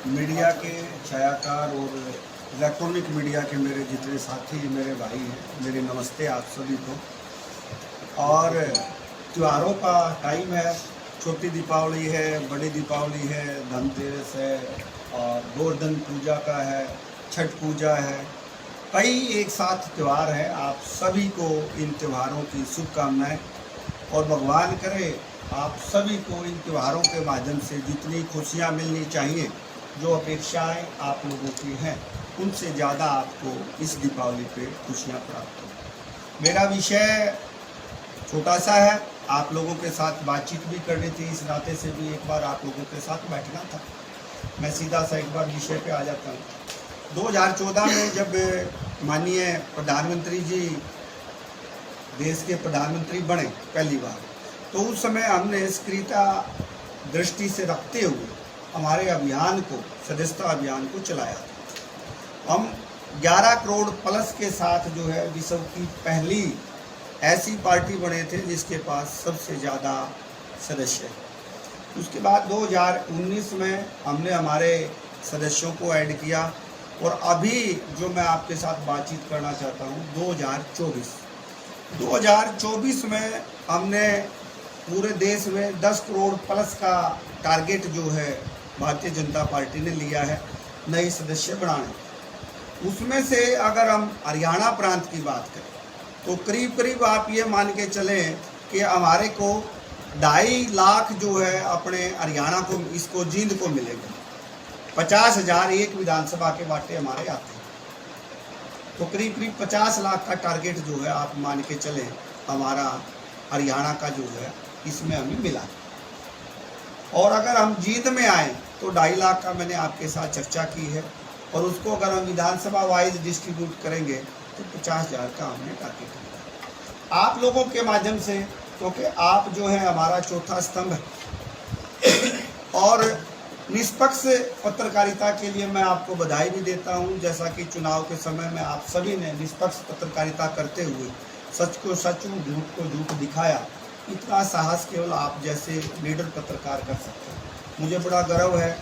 Media के छायाकार और electronic media के मेरे जितने साथी मेरे भाई हैं, मेरे नमस्ते आप सभी को। और त्योहारों का टाइम है, छोटी दीपावली है, बड़ी दीपावली है, धनतेरस है और गोवर्धन पूजा का है, छठ पूजा है, कई एक साथ त्यौहार हैं। आप सभी को इन त्योहारों की शुभकामनाएं और भगवान करे आप सभी को इन त्योहारों के माध्यम से जितनी खुशियां मिलनी चाहिए, जो अपेक्षाएं आप लोगों की हैं, उनसे ज़्यादा आपको इस दीपावली पे खुशियां प्राप्त हो। मेरा विषय छोटा सा है, आप लोगों के साथ बातचीत भी करनी थी, इस नाते से भी एक बार आप लोगों के साथ बैठना था। मैं सीधा सा एक बार विषय पे आ जाता हूँ। 2014 में जब माननीय प्रधानमंत्री जी देश के प्रधानमंत्री बने पहली बार, तो उस समय हमने सक्रियता दृष्टि से रखते हुए हमारे अभियान को, सदस्यता अभियान को चलाया था। हम 11 करोड़ प्लस के साथ जो है विश्व की पहली ऐसी पार्टी बने थे जिसके पास सबसे ज़्यादा सदस्य है। उसके बाद 2019 में हमने हमारे सदस्यों को ऐड किया और अभी जो मैं आपके साथ बातचीत करना चाहता हूँ 2024 में हमने पूरे देश में 10 करोड़ प्लस का टारगेट जो है भारतीय जनता पार्टी ने लिया है नए सदस्य बढ़ाने। उसमें से अगर हम हरियाणा प्रांत की बात करें तो करीब करीब आप ये मान के चलें कि हमारे को 2.5 लाख जो है अपने हरियाणा को, इसको जींद को मिलेगा। 50,000 एक विधानसभा के बाटे हमारे आते हैं, तो करीब करीब 50 लाख का टारगेट जो है आप मान के चलें हमारा हरियाणा का जो है इसमें हमें मिला। और अगर हम जींद में आए तो 2.5 लाख का मैंने आपके साथ चर्चा की है, और उसको अगर हम विधानसभा वाइज डिस्ट्रीब्यूट करेंगे तो 50,000 का हमने टारगेट लिया आप लोगों के माध्यम से, क्योंकि आप जो है हमारा चौथा स्तंभ है। और निष्पक्ष पत्रकारिता के लिए मैं आपको बधाई भी देता हूं, जैसा कि चुनाव के समय में आप सभी ने निष्पक्ष पत्रकारिता करते हुए सच को सच, झूठ को झूठ दिखाया। इतना साहस केवल आप जैसे लीडर पत्रकार कर सकते हैं। मुझे बड़ा गर्व है,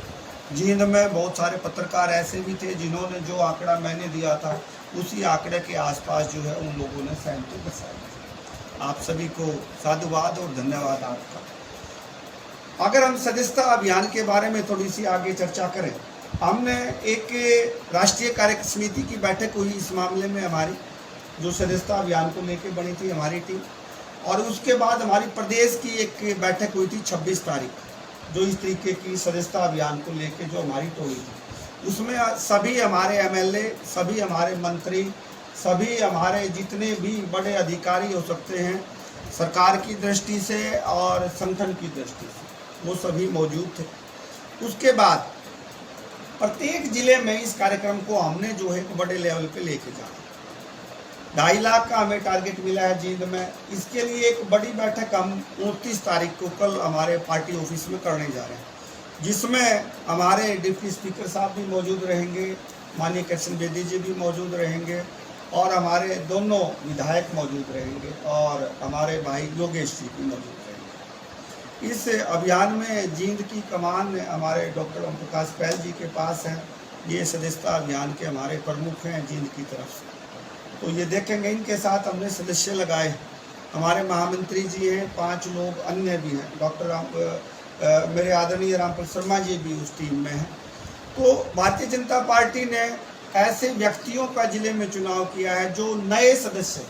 जींद में बहुत सारे पत्रकार ऐसे भी थे जिन्होंने जो आंकड़ा मैंने दिया था उसी आंकड़े के आसपास जो है उन लोगों ने सहमति दर्शाई। आप सभी को साधुवाद और धन्यवाद आपका। अगर हम सदस्यता अभियान के बारे में थोड़ी सी आगे चर्चा करें, हमने एक राष्ट्रीय कार्य समिति की बैठक हुई इस मामले में, हमारी जो सदस्यता अभियान को लेकर बनी थी हमारी टीम, और उसके बाद हमारी प्रदेश की एक बैठक हुई थी 26 तारीख, जो इस तरीके की सदस्यता अभियान को लेकर जो हमारी टोली थी। उसमें सभी हमारे एमएलए, सभी हमारे मंत्री, सभी हमारे जितने भी बड़े अधिकारी हो सकते हैं सरकार की दृष्टि से और संगठन की दृष्टि से, वो सभी मौजूद थे। उसके बाद प्रत्येक जिले में इस कार्यक्रम को हमने जो है बड़े लेवल पे लेके जाना। 2.5 लाख का हमें टारगेट मिला है जींद में। इसके लिए एक बड़ी बैठक हम 29 तारीख को कल हमारे पार्टी ऑफिस में करने जा रहे हैं, जिसमें हमारे डिप्टी स्पीकर साहब भी मौजूद रहेंगे, माननीय कृष्ण बेदी जी भी मौजूद रहेंगे, और हमारे दोनों विधायक मौजूद रहेंगे, और हमारे भाई योगेश जी भी मौजूद रहेंगे। इस अभियान में जींद की कमान हमारे डॉक्टर ओम प्रकाश पहल जी के पास है। ये सदस्यता अभियान के हमारे प्रमुख हैं जींद की तरफ से। तो ये देखेंगे, इनके साथ हमने सदस्य लगाए। हमारे महामंत्री जी हैं, 5 लोग अन्य भी हैं, डॉक्टर मेरे आदरणीय रामपाल शर्मा जी भी उस टीम में हैं। तो भारतीय जनता पार्टी ने ऐसे व्यक्तियों का जिले में चुनाव किया है जो नए सदस्य,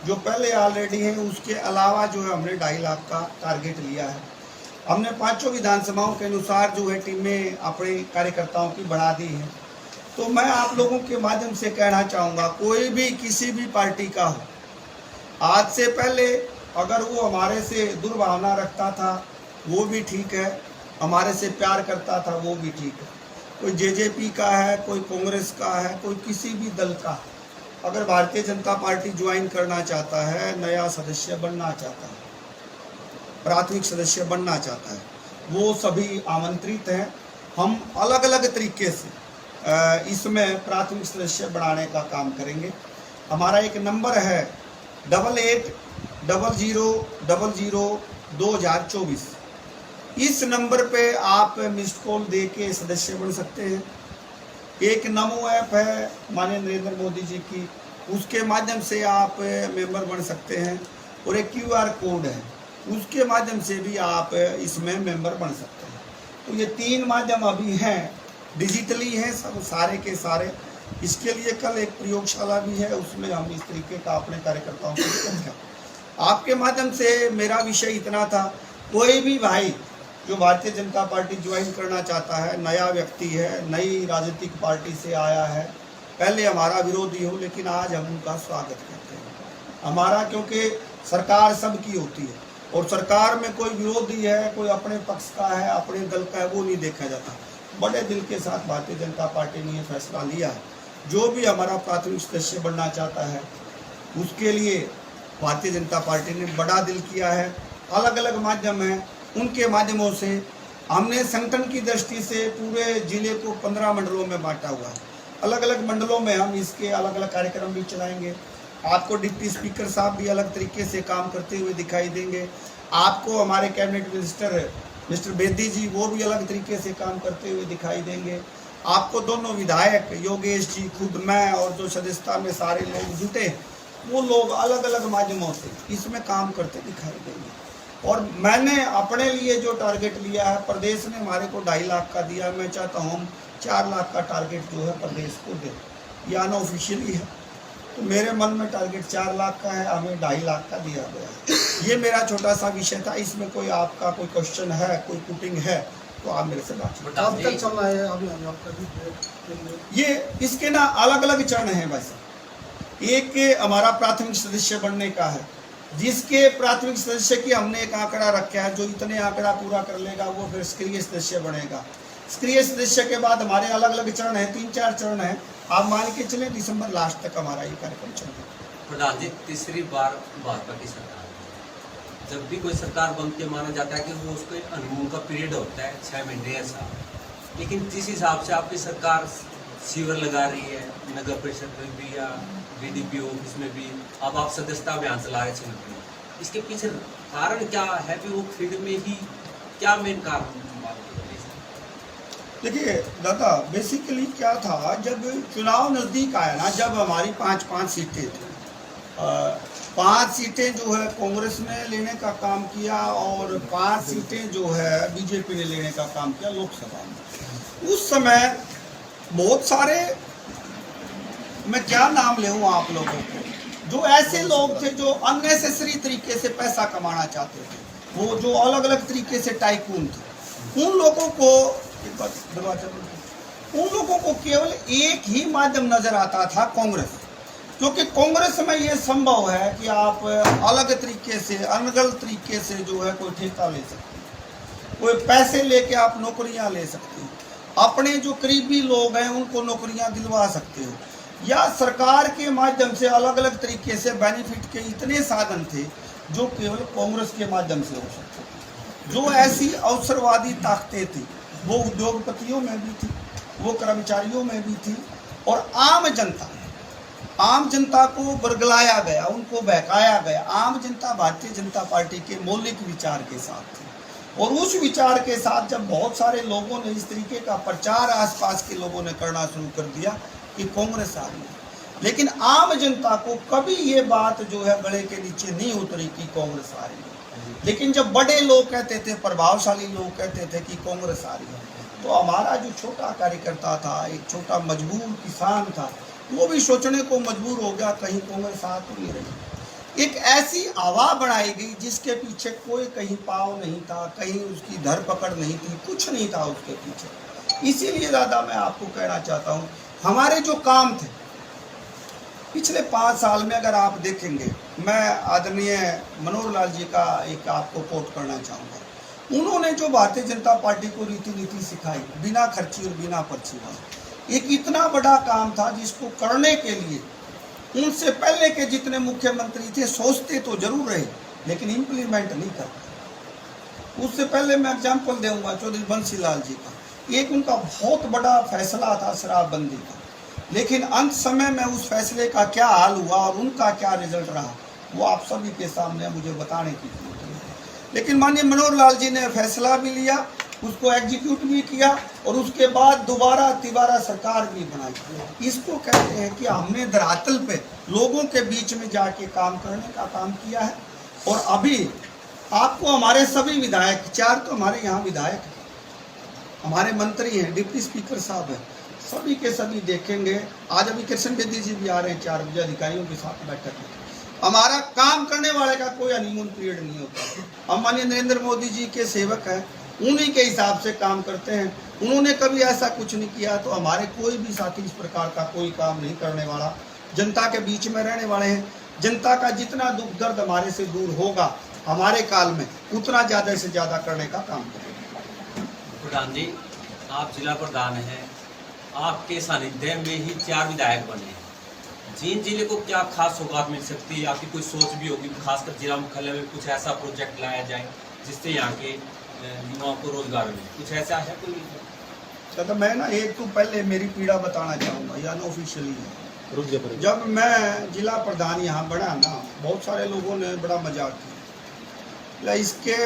जो पहले ऑलरेडी हैं, उसके अलावा जो है हमने 2.5 लाख का टारगेट लिया है। हमने 5 विधानसभाओं के अनुसार जो है टीमें अपने कार्यकर्ताओं की बढ़ा दी हैं। तो मैं आप लोगों के माध्यम से कहना चाहूँगा, कोई भी किसी भी पार्टी का हो, आज से पहले अगर वो हमारे से दुर्भावना रखता था वो भी ठीक है, हमारे से प्यार करता था वो भी ठीक है। कोई जेजेपी का है, कोई कांग्रेस का है, कोई किसी भी दल का, अगर भारतीय जनता पार्टी ज्वाइन करना चाहता है, नया सदस्य बनना चाहता है, प्राथमिक सदस्य बनना चाहता है, वो सभी आमंत्रित हैं। हम अलग अलग तरीके से इसमें प्राथमिक सदस्य बढ़ाने का काम करेंगे। हमारा एक नंबर है 880000002024। इस नंबर पे आप मिस्ड कॉल दे के सदस्य बन सकते हैं। एक नमो ऐप है माननीय नरेंद्र मोदी जी की, उसके माध्यम से आप मेंबर बन सकते हैं। और एक QR कोड है, उसके माध्यम से भी आप इसमें मेंबर बन सकते हैं। तो ये 3 माध्यम अभी हैं, डिजिटली हैं सब सारे के सारे। इसके लिए कल एक प्रयोगशाला भी है, उसमें हम इस तरीके का अपने कार्यकर्ताओं को समझा। आपके माध्यम से मेरा विषय इतना था, कोई भी भाई जो भारतीय जनता पार्टी ज्वाइन करना चाहता है, नया व्यक्ति है, नई राजनीतिक पार्टी से आया है, पहले हमारा विरोधी हो लेकिन आज हम उनका स्वागत करते हैं। हमारा क्योंकि सरकार सबकी होती है और सरकार में कोई विरोधी है, कोई अपने पक्ष का है, अपने दल का है, वो नहीं देखा जाता। बड़े दिल के साथ भारतीय जनता पार्टी ने ये फैसला लिया है, जो भी हमारा प्राथमिक सदस्य बनना चाहता है उसके लिए भारतीय जनता पार्टी ने बड़ा दिल किया है। अलग अलग माध्यम हैं, उनके माध्यमों से हमने संगठन की दृष्टि से पूरे जिले को 15 मंडलों में बांटा हुआ है। अलग अलग मंडलों में हम इसके अलग अलग कार्यक्रम भी चलाएंगे। आपको डिप्टी स्पीकर साहब भी अलग तरीके से काम करते हुए दिखाई देंगे। आपको हमारे कैबिनेट मिनिस्टर बेदी जी वो भी अलग तरीके से काम करते हुए दिखाई देंगे। आपको दोनों विधायक योगेश जी, खुद मैं और जो सदस्यता में सारे लोग जुटे, वो लोग अलग अलग माध्यमों से इसमें काम करते दिखाई देंगे। और मैंने अपने लिए जो टारगेट लिया है, प्रदेश ने हमारे को 2.5 लाख का दिया, मैं चाहता हूँ 4 लाख का टारगेट जो है प्रदेश को दे। ये अनऑफिशियली है, तो मेरे मन में टारगेट 4 लाख का है, हमें 2.5 लाख का दिया गया है। ये मेरा छोटा सा विषय था। इसमें कोई आपका कोई क्वेश्चन है, कोई पुटिंग है तो आप मेरे से बात करें। अब तक चल रहा है अभी आपका ये इसके ना अलग अलग चरण हैं भाई साहब। एक हमारा प्राथमिक सदस्य बनने का है, जिसके प्राथमिक सदस्य की हमने एक आंकड़ा रखा है, जो इतने आंकड़ा पूरा कर लेगा वो फिर सक्रिय सदस्य बनेगा। सक्रिय सदस्य के बाद हमारे अलग अलग चरण हैं, 3-4 चरण हैं। आप मान के चले दिसंबर लास्ट तक हमारा ये कार्यक्रम चलेगा। प्रधान जी, तीसरी बार भाजपा की सरकार, जब भी कोई सरकार बनती है माना जाता है कि वो उसको एक हनीमून का पीरियड होता है 6 महीने या साल। लेकिन जिस हिसाब से आपकी सरकार शिविर लगा रही है, नगर परिषद में भी या BDP ऑफिस में भी, अब आप सदस्यता अभियान चला रहे हैं, इसके पीछे कारण क्या है? भी वो फील्ड में ही क्या मेन कारण? देखिए दादा, बेसिकली क्या था, जब चुनाव नज़दीक आया ना, जब हमारी 5-5 सीटें थी, 5 सीटें जो है कांग्रेस ने लेने का काम किया और 5 सीटें जो है बीजेपी ने लेने का काम किया लोकसभा में। उस समय बहुत सारे, मैं क्या नाम लेऊं आप लोगों को, जो ऐसे लोग थे जो अननेसेसरी तरीके से पैसा कमाना चाहते थे, वो जो अलग अलग तरीके से टाइकून थे, उन लोगों को केवल एक ही माध्यम नजर आता था, कांग्रेस। क्योंकि कांग्रेस में ये संभव है कि आप अलग तरीके से, अनगल तरीके से जो है कोई ठेका ले सकते हैं, कोई पैसे लेके आप नौकरियां ले सकते हो, अपने जो करीबी लोग हैं उनको नौकरियां दिलवा सकते हो, या सरकार के माध्यम से अलग अलग तरीके से बेनिफिट के इतने साधन थे जो केवल कांग्रेस के माध्यम से हो सकते थे। जो ऐसी अवसरवादी ताकतें थी वो उद्योगपतियों में भी थी, वो कर्मचारियों में भी थी, और आम जनता को बरगलाया गया, उनको बहकाया गया। आम जनता भारतीय जनता पार्टी के मौलिक विचार के साथ थी, और उस विचार के साथ जब बहुत सारे लोगों ने इस तरीके का प्रचार आसपास के लोगों ने करना शुरू कर दिया कि कांग्रेस आ रही है, लेकिन आम जनता को कभी ये बात जो है गले के नीचे नहीं उतरी कि कांग्रेस आ रही है। लेकिन जब बड़े लोग कहते थे, प्रभावशाली लोग कहते थे कि कांग्रेस आ रही है, तो हमारा जो छोटा कार्यकर्ता था, एक छोटा मजबूर किसान था, वो भी सोचने को मजबूर हो गया कहीं कांग्रेस आ तो नहीं रही। एक ऐसी हवा बनाई गई जिसके पीछे कोई कहीं पाव नहीं था, कहीं उसकी धरपकड़ नहीं थी, कुछ नहीं था उसके पीछे। इसीलिए दादा मैं आपको कहना चाहता हूँ, हमारे जो काम थे पिछले 5 साल में अगर आप देखेंगे, मैं आदरणीय मनोहर लाल जी का एक आपको कोट करना चाहूँगा। उन्होंने जो भारतीय जनता पार्टी को रीति नीति सिखाई, बिना खर्ची और बिना पर्ची वाला, एक इतना बड़ा काम था जिसको करने के लिए उनसे पहले के जितने मुख्यमंत्री थे सोचते तो जरूर रहे लेकिन इम्प्लीमेंट नहीं करते। उससे पहले मैं एग्जाम्पल दूंगा चौधरी बंसी लाल जी का। एक उनका बहुत बड़ा फैसला था शराबबंदी का, लेकिन अंत समय में उस फैसले का क्या हाल हुआ और उनका क्या रिजल्ट रहा वो आप सभी के सामने मुझे बताने की जरूरत है। लेकिन माननीय मनोहर लाल जी ने फैसला भी लिया, उसको एग्जीक्यूट भी किया और उसके बाद दोबारा तिबारा सरकार भी बनाई। इसको कहते हैं कि हमने धरातल पे लोगों के बीच में जाके काम करने का काम किया है। और अभी आपको हमारे सभी विधायक, 4 तो हमारे यहाँ विधायक हैं, हमारे मंत्री हैं, डिप्टी स्पीकर साहब हैं, सभी के सभी देखेंगे। आज अभी कृष्ण बेदी जी भी आ रहे हैं 4 बजे, अधिकारियों के साथ बैठक में। हमारा काम करने वाले का कोई हनीमून पीरियड नहीं होता। हम माननीय नरेंद्र मोदी जी के सेवक हैं, उन्हीं के हिसाब से काम करते हैं। उन्होंने कभी ऐसा कुछ नहीं किया, तो हमारे कोई भी साथी इस प्रकार का कोई काम नहीं करने वाला। जनता के बीच में रहने वाले हैं। जनता का जितना दुख दर्द हमारे से दूर होगा हमारे काल में, उतना ज़्यादा से ज़्यादा करने का काम करेंगे। प्रधान जी, आप जिला प्रधान हैं, आपके सानिध्य में ही 4 विधायक बने हैं। जींद जिले को क्या खास सौगात मिल सकती है? आपकी कोई सोच भी होगी, खासकर जिला मुख्यालय में कुछ ऐसा प्रोजेक्ट लाया जाए जिससे यहाँ के युवाओं को रोजगार मिले, कुछ ऐसा है कोई? तो मैं ना एक तो पहले मेरी पीड़ा बताना चाहूँगा, या अनऑफिशियली है। जब मैं जिला प्रधान यहाँ बना ना, बहुत सारे लोगों ने बड़ा मजाक किया, इसके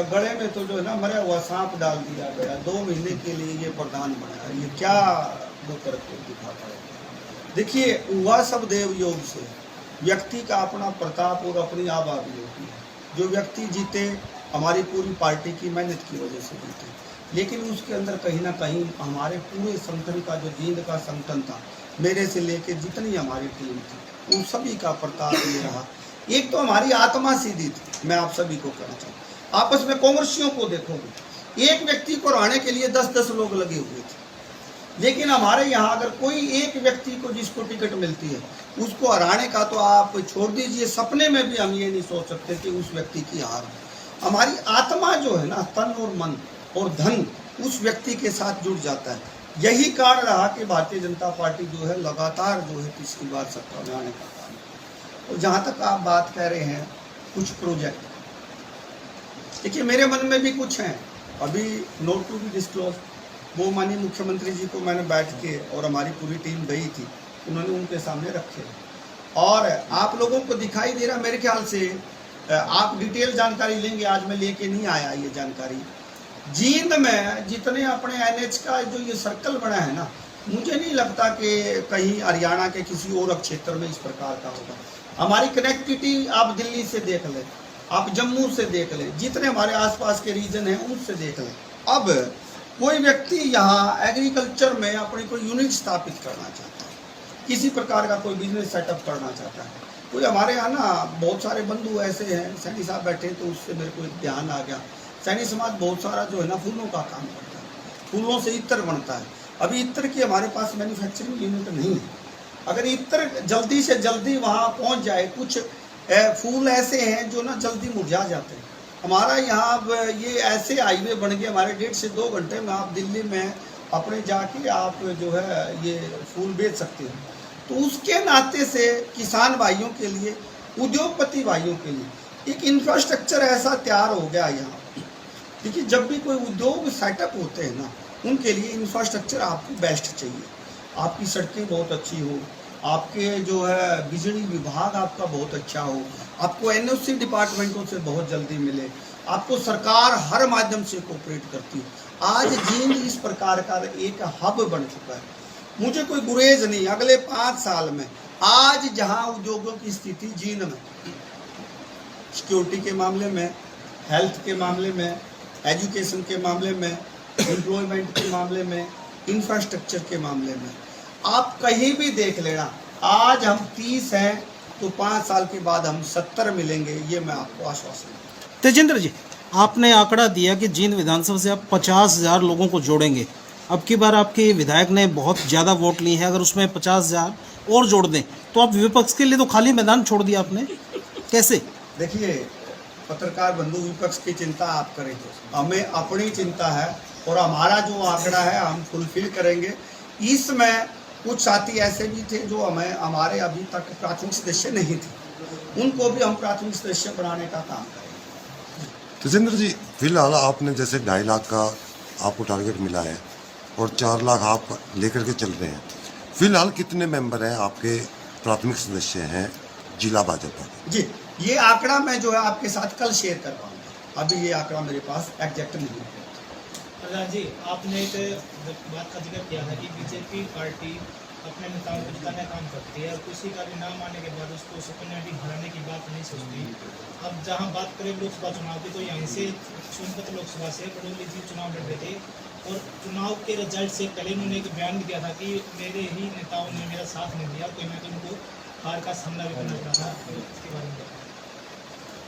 गले में तो जो है ना मरा हुआ सांप डाल दिया गया, 2 महीने के लिए ये प्रधान बना, ये क्या वो करके दिखाता है। देखिए, हुआ सब देव योग से, व्यक्ति का अपना प्रताप और अपनी आबादी होती है। जो व्यक्ति जीते हमारी पूरी पार्टी की मेहनत की वजह से जीते, लेकिन उसके अंदर कहीं ना कहीं हमारे पूरे संगठन का जो जींद का संगठन था, मेरे से लेके जितनी हमारी टीम थी, उन सभी का प्रताप ये रहा। एक तो हमारी आत्मा सीधी थी, मैं आप सभी को कहना चाहूँ। आपस में कांग्रेसियों को देखोगे, एक व्यक्ति को हराने के लिए 10-10 लोग लगे हुए थे। लेकिन हमारे यहाँ अगर कोई एक व्यक्ति को जिसको टिकट मिलती है, उसको हराने का तो आप छोड़ दीजिए, सपने में भी हम ये नहीं सोच सकते कि उस व्यक्ति की हार। हमारी आत्मा जो है ना, तन और मन और धन उस व्यक्ति के साथ जुड़ जाता है। यही कारण रहा कि भारतीय जनता पार्टी जो है लगातार जो है तीसरी बार सत्ता में आने का काम। और जहाँ तक आप बात कह रहे हैं कुछ प्रोजेक्ट, देखिए मेरे मन में भी कुछ हैं, अभी नोट टू बी डिस्क्लोज। वो माननीय मुख्यमंत्री जी को मैंने बैठ के, और हमारी पूरी टीम गई थी, उन्होंने उनके सामने रखे। और आप लोगों को दिखाई दे रहा, मेरे ख्याल से आप डिटेल जानकारी लेंगे, आज मैं लेके नहीं आया ये जानकारी। जींद में जितने अपने NH का जो ये सर्कल बना है ना, मुझे नहीं लगता कि कहीं हरियाणा के किसी और क्षेत्र में इस प्रकार का होगा। हमारी कनेक्टिविटी आप दिल्ली से देख लें, आप जम्मू से देख लें, जितने हमारे आसपास के रीजन हैं उनसे देख लें। अब कोई व्यक्ति यहाँ एग्रीकल्चर में अपनी कोई यूनिट स्थापित करना चाहता है, किसी प्रकार का कोई बिजनेस सेटअप करना चाहता है। कोई हमारे यहाँ ना बहुत सारे बंधु ऐसे हैं, सैनी साहब बैठे तो उससे मेरे को एक ध्यान आ गया। सैनी समाज बहुत सारा जो है ना फूलों का काम करता है, फूलों से इत्र बनता है। अभी इत्र की हमारे पास मैन्युफैक्चरिंग यूनिट नहीं है। अगर इत्र जल्दी से जल्दी वहाँ पहुँच जाए, कुछ फूल ऐसे हैं जो ना जल्दी मुरझा जाते हैं। हमारा यहाँ अब ये ऐसे हाईवे बन गए, हमारे 1.5 से 2 घंटे में आप दिल्ली में अपने जाके आप जो है ये फूल बेच सकते हो। तो उसके नाते से किसान भाइयों के लिए, उद्योगपति भाइयों के लिए एक इंफ्रास्ट्रक्चर ऐसा तैयार हो गया यहाँ। देखिए, जब भी कोई उद्योग सेटअप होते हैं ना, उनके लिए इंफ्रास्ट्रक्चर आपको बेस्ट चाहिए। आपकी सड़कें बहुत अच्छी हो, आपके जो है बिजली विभाग आपका बहुत अच्छा हो, आपको NOC डिपार्टमेंटों से बहुत जल्दी मिले, आपको सरकार हर माध्यम से कोऑपरेट करती है। आज जींद इस प्रकार का एक हब बन चुका है। मुझे कोई गुरेज नहीं, अगले 5 साल में आज जहां उद्योगों की स्थिति जींद में, सिक्योरिटी के मामले में, हेल्थ के मामले में, एजुकेशन के मामले में, एम्प्लॉयमेंट के मामले में, इंफ्रास्ट्रक्चर के मामले में, आप कहीं भी देख लेना। आज हम 30 हैं तो 5 साल के बाद हम 70 मिलेंगे, ये मैं आपको आश्वासन दूं। तेजेंद्र जी, आपने आंकड़ा दिया कि जींद विधानसभा से आप 50,000 लोगों को जोड़ेंगे। अब की बार आपके विधायक ने बहुत ज़्यादा वोट लिए हैं, अगर उसमें 50,000 और जोड़ दें तो आप विपक्ष के लिए तो खाली मैदान छोड़ दिया आपने, कैसे? देखिए, पत्रकार बंधु, विपक्ष की चिंता आप करें, हमें अपनी चिंता है और हमारा जो आंकड़ा है हम फुलफिल करेंगे। इसमें कुछ साथी ऐसे भी थे जो हमारे अभी तक प्राथमिक सदस्य नहीं थे, उनको भी हम प्राथमिक सदस्य बनाने का काम करेंगे। तेजेंद्र जी, फिलहाल आपने जैसे 2.5 लाख का आपको टारगेट मिला है और 4 लाख आप लेकर के चल रहे हैं, फिलहाल कितने मेंबर हैं आपके प्राथमिक सदस्य हैं जिला भाजपा के? जी, ये आंकड़ा मैं जो है आपके साथ कल शेयर कर पाऊंगा। अभी ये आंकड़ा मेरे पास एग्जैक्ट नहीं है। प्रधान जी, आपने एक बात का जिक्र किया था कि बीजेपी पार्टी अपने नेताओं को जिताने का काम करती है और किसी का भी नाम आने के बाद उसको सुकन्याटी हराने की बात नहीं सोचती। अब जहां बात करें लोकसभा चुनाव की, तो यहीं से सोनभद्र लोकसभा से बड़ोली जी चुनाव लड़ रहे थे और चुनाव के रिजल्ट से पहले उन्होंने एक बयान भी दिया था कि मेरे ही नेताओं ने मेरा साथ नहीं दिया, तो मैं तो उनको हार का सामना भी करना पड़ा था। तो इसके बारे में बताएं।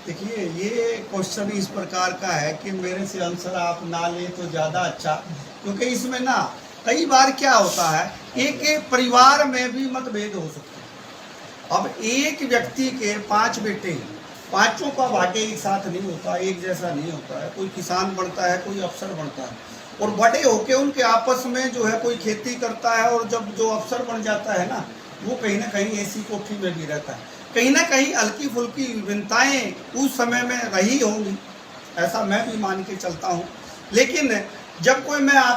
देखिए, ये क्वेश्चन इस प्रकार का है कि मेरे से आंसर आप ना ले तो ज़्यादा अच्छा, क्योंकि इसमें ना कई बार क्या होता है, एक एक परिवार में भी मतभेद हो सकते हैं। अब एक व्यक्ति के 5 बेटे हैं, पांचों का भाग्य एक साथ नहीं होता, एक जैसा नहीं होता है। कोई किसान बनता है, कोई अफसर बनता है, और बड़े होके उनके आपस में जो है कोई खेती करता है, और जब जो अफसर बन जाता है ना, वो कहीं ना कहीं ऐसी कोठी में भी रहता है। कहीं ना कहीं हल्की फुल्की विभिन्नताएं उस समय में रही होंगी, ऐसा मैं भी मान के चलता हूँ। लेकिन जब कोई मैं